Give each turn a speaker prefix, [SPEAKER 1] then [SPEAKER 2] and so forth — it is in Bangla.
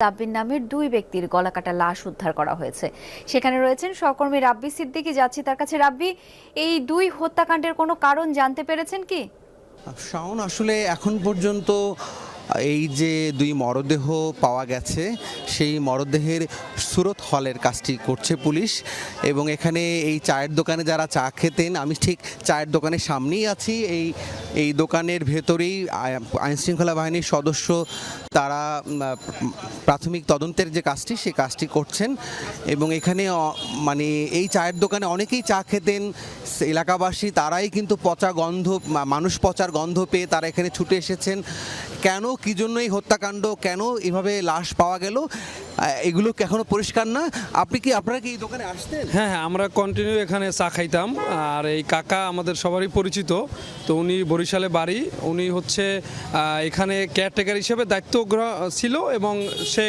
[SPEAKER 1] তাব্বির নামের দুই ব্যক্তির গলাকাটা লাশ উদ্ধার করা হয়েছে। সেখানে রয়েছেন সহকর্মী রাব্বি সিদ্দিকী। যাচ্ছি তার কাছে। রাব্বি, এই দুই হত্যাকাণ্ডের কোনো কারণ জানতে পেরেছেন কি?
[SPEAKER 2] শাওন, আসলে এখন পর্যন্ত এই যে দুই মরদেহ পাওয়া গেছে, সেই মরদেহের সুরত হলের কাজটি করছে পুলিশ। এবং এখানে এই চায়ের দোকানে যারা চা খেতেন, আমি ঠিক চায়ের দোকানের সামনেই আছি। এই দোকানের ভেতরেই আইনশৃঙ্খলা বাহিনীর সদস্য তারা প্রাথমিক তদন্তের যে কাজটি সেই কাজটি করছেন। এবং এখানে মানে এই চায়ের দোকানে অনেকেই চা খেতেন, এলাকাবাসী তারাই কিন্তু পচা গন্ধ, মানুষ পচার গন্ধ পেয়ে তারা এখানে ছুটে এসেছেন। কেন, কী জন্য এই হত্যাকাণ্ড, কেন এভাবে লাশ পাওয়া গেল, এগুলো এখনো পরিষ্কার না। আপনারা কি এই দোকানে আসতেন?
[SPEAKER 3] হ্যাঁ, আমরা কন্টিনিউ এখানে চা খাইতাম। আর এই কাকা আমাদের সবারই পরিচিত। তো উনি বরিশালে বাড়ি, উনি হচ্ছে এখানে কেয়ারটেকার হিসেবে দায়িত্ব ছিল এবং সে